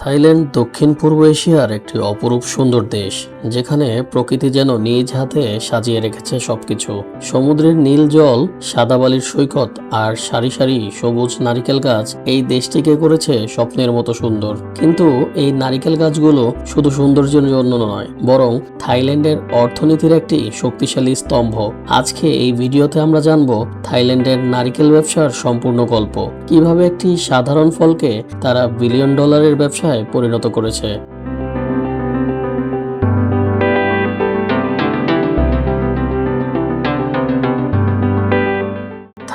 Thailand দক্ষিণ পূর্ব এশিয়ার একটি অপরূপ সুন্দর দেশ, যেখানে প্রকৃতি যেন নিজ হাতে সাজিয়ে রেখেছে সবকিছু। সমুদ্রের নীল জল, সাদা বালির সৈকত আর সারি সারি সবুজ নারিকেল গাছ এই দেশটিকে করেছে স্বপ্নের মতো সুন্দর। কিন্তু এই নারিকেল গাছগুলো শুধু সৌন্দর্যের জন্য নয়, বরং থাইল্যান্ডের অর্থনীতির একটি শক্তিশালী স্তম্ভ। আজকে এই ভিডিওতে আমরা জানব থাইল্যান্ডের নারিকেল ব্যবসার সম্পূর্ণ গল্প, কিভাবে একটি সাধারণ ফলকে তারা বিলিয়ন ডলারের ব্যবসায় পরিণত করেছে।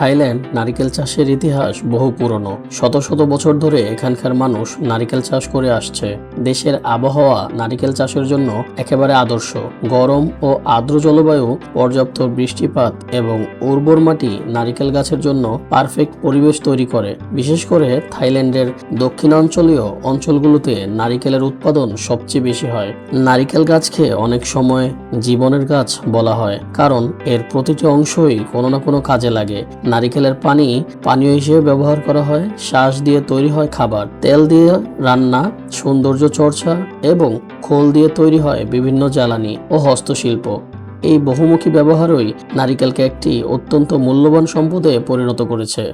থাইল্যান্ড নারিকেল চাষের ইতিহাস বহু পুরনো। শত শত বছর ধরে এখানকার মানুষ নারিকেল চাষ করে আসছে। দেশের আবহাওয়া নারিকেল চাষের জন্য একেবারে আদর্শ। গরম ও আর্দ্র জলবায়ু, পর্যাপ্ত বৃষ্টিপাত এবং উর্বর মাটি নারিকেল গাছের জন্য পারফেক্ট পরিবেশ তৈরি করে। বিশেষ করে থাইল্যান্ডের দক্ষিণাঞ্চলীয় অঞ্চলগুলোতে নারিকেলের উৎপাদন সবচেয়ে বেশি হয়। নারিকেল গাছকে অনেক সময় জীবনের গাছ বলা হয়, কারণ এর প্রতিটি অংশই কোনো না কোনো কাজে লাগে। নারিকেলের পানি পানীয় হিসেবে ব্যবহার করা হয়, শ্বাস দিয়ে তৈরি হয় খাবার, তেল দিয়ে রান্না, সৌন্দর্য চর্চা এবং খোল দিয়ে তৈরি হয় বিভিন্ন জ্বালানি ও হস্তশিল্প। এই বহুমুখী ব্যবহারই নারিকেলকে একটি অত্যন্ত মূল্যবান সম্পদে পরিণত করেছে।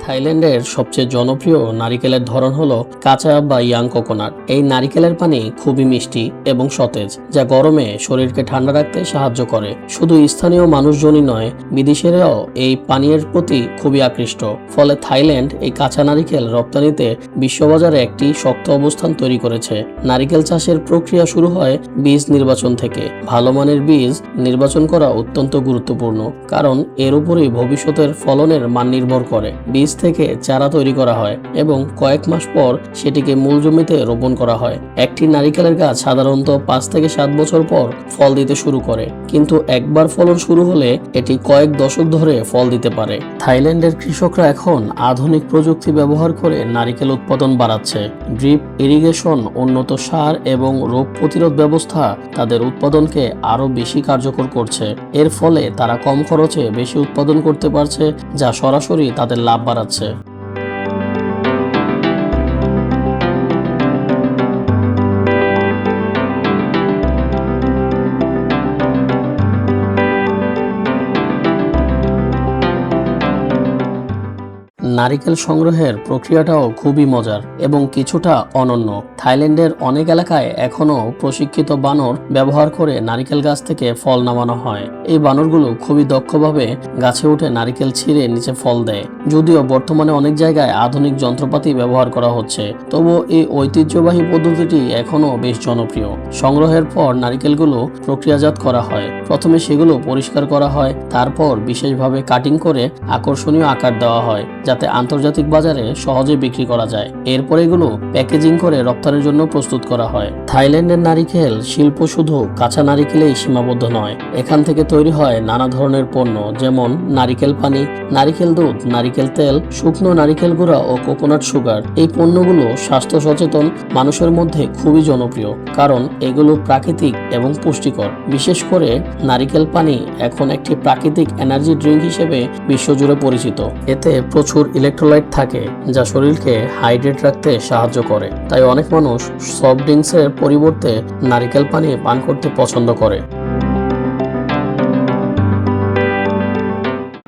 থাইল্যান্ডের সবচেয়ে জনপ্রিয় নারিকেলের ধরন হলো কাঁচা বা ইয়াং কোকোনাট। এই নারিকেলের পানি খুবই মিষ্টি এবং সতেজ, যা গরমে শরীরকে ঠান্ডা রাখতে সাহায্য করে। শুধু স্থানীয় মানুষজনই নয়, বিদেশিরাও এই পানীয়ের প্রতি খুবই আকৃষ্ট। ফলে থাইল্যান্ড এই কাঁচা নারিকেল রপ্তানিতে বিশ্ববাজারে একটি শক্ত অবস্থান তৈরি করেছে। নারিকেল চাষের প্রক্রিয়া শুরু হয় বীজ নির্বাচন থেকে। ভালো মানের বীজ নির্বাচন করা অত্যন্ত গুরুত্বপূর্ণ, কারণ এর উপরেই ভবিষ্যতের ফলনের মান নির্ভর করে। বীজ থেকে চারা তৈরি করা হয় এবং কয়েক মাস পর সেটিকে মূল জমিতে রোপণ করা হয়। একটি নারিকেলের গাছ সাধারণত 5 থেকে 7 বছর পর ফল দিতে শুরু করে, কিন্তু একবার ফলন শুরু হলে এটি কয়েক দশক ধরে ফল দিতে পারে। থাইল্যান্ডের কৃষকরা এখন আধুনিক প্রযুক্তি ব্যবহার করে নারিকেল উৎপাদন বাড়াচ্ছে। ড্রিপ ইরিগেশন, উন্নত সার এবং রোগ প্রতিরোধ ব্যবস্থা তাদের উৎপাদনকে আরও বেশি কার্যকর করছে। এর ফলে তারা কম খরচে বেশি উৎপাদন করতে পারছে, যা সরাসরি তাদের লাভ বাড়াচ্ছে। নারিকেল সংগ্রহের প্রক্রিয়াটাও খুবই মজার এবং কিছুটা অনন্য। থাইল্যান্ডের অনেক এলাকায় এখনও প্রশিক্ষিত বানর ব্যবহার করে নারিকেল গাছ থেকে ফল নামানো হয়। এই বানরগুলো খুবই দক্ষভাবে গাছে উঠে নারিকেল ছিঁড়ে নিচে ফল দেয়। যদিও বর্তমানে অনেক জায়গায় আধুনিক যন্ত্রপাতি ব্যবহার করা হচ্ছে, তবুও এই ঐতিহ্যবাহী পদ্ধতিটি এখনও বেশ জনপ্রিয়। সংগ্রহের পর নারিকেলগুলো প্রক্রিয়াজাত করা হয়। প্রথমে সেগুলো পরিষ্কার করা হয়, তারপর বিশেষভাবে কাটিং করে আকর্ষণীয় আকার দেওয়া হয়, যাতে আন্তর্জাতিক বাজারে সহজে বিক্রি করা যায়। এরপর এগুলো প্যাকেজিং করে রপ্তানির জন্য প্রস্তুত করা হয়। থাইল্যান্ডের নারিকেল শিল্প শুধু কাঁচা নারিকেলেই সীমাবদ্ধ নয়। এখান থেকে তৈরি হয় নানা ধরনের পণ্য, যেমন নারিকেল পানি, নারিকেল দুধ, নারিকেল তেল, শুকনো নারিকেল গুঁড়া ও কোকোনাট সুগার। এই পণ্যগুলো স্বাস্থ্য সচেতন মানুষের মধ্যে খুবই জনপ্রিয়, কারণ এগুলো প্রাকৃতিক এবং পুষ্টিকর। বিশেষ করে নারিকেল পানি এখন একটি প্রাকৃতিক এনার্জি ড্রিঙ্ক হিসেবে বিশ্বজুড়ে পরিচিত। এতে প্রচুর ইলেকট্রোলাইট থাকে, যা শরীরকে হাইড্রেট রাখতে সাহায্য করে। তাই অনেক মানুষ সফট ড্রিঙ্কসের পরিবর্তে নারিকেল পানি পান করতে পছন্দ করে।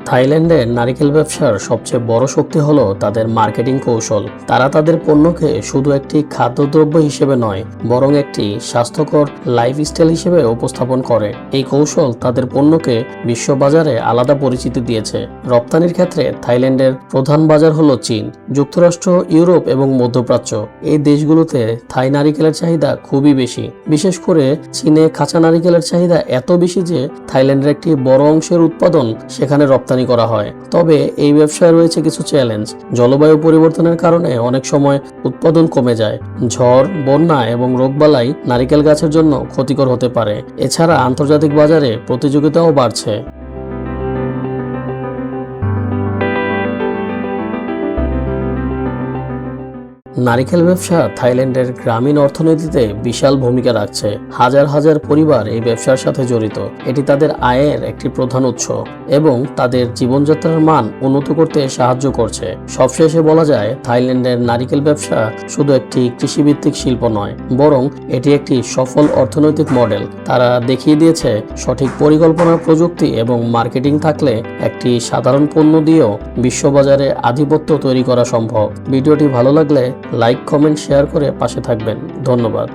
থাইল্যান্ডের নারিকেল ব্যবসার সবচেয়ে বড় শক্তি হলো তাদের মার্কেটিং কৌশল। তারা তাদের পণ্যকে শুধু একটি খাদ্যদ্রব্য হিসেবে নয়, বরং একটি স্বাস্থ্যকর লাইফস্টাইল হিসেবে উপস্থাপন করে। এই কৌশল তাদের পণ্যকে বিশ্ববাজারে আলাদা পরিচিতি দিয়েছে। রপ্তানির ক্ষেত্রে থাইল্যান্ডের প্রধান বাজার হলো চীন, যুক্তরাষ্ট্র, ইউরোপ এবং মধ্যপ্রাচ্য। এই দেশগুলোতে থাই নারিকেলের চাহিদা খুবই বেশি। বিশেষ করে চীনে কাঁচা নারিকেলের চাহিদা এত বেশি যে থাইল্যান্ডের একটি বড় অংশের উৎপাদন সেখানে রপ্তানি করা হয়। তবে এই ব্যবসায় রয়েছে কিছু চ্যালেঞ্জ। জলবায়ু পরিবর্তনের কারণে অনেক সময় উৎপাদন কমে যায়। ঝড়, বন্যা এবং রোগবালাই নারিকেল গাছের জন্য ক্ষতিকর হতে পারে। এছাড়া আন্তর্জাতিক বাজারে প্রতিযোগিতাও বাড়ছে। নারিকেল ব্যবসা থাইল্যান্ডের গ্রামীণ অর্থনীতিতে বিশাল ভূমিকা রাখছে। হাজার হাজার পরিবার এই ব্যবসার সাথে জড়িত। এটি তাদের আয়ের একটি প্রধান উৎস এবং তাদের জীবনযাত্রার মান উন্নত করতে সাহায্য করছে। সবশেষে বলা যায়, থাইল্যান্ডের নারিকেল ব্যবসা শুধু একটি কৃষিভিত্তিক শিল্প নয়, বরং এটি একটি সফল অর্থনৈতিক মডেল। তারা দেখিয়ে দিয়েছে সঠিক পরিকল্পনা, প্রযুক্তি এবং মার্কেটিং থাকলে একটি সাধারণ পণ্য দিয়েও বিশ্ববাজারে আধিপত্য তৈরি করা সম্ভব। ভিডিওটি ভালো লাগলে লাইক, কমেন্ট, শেয়ার করে পাশে থাকবেন। ধন্যবাদ।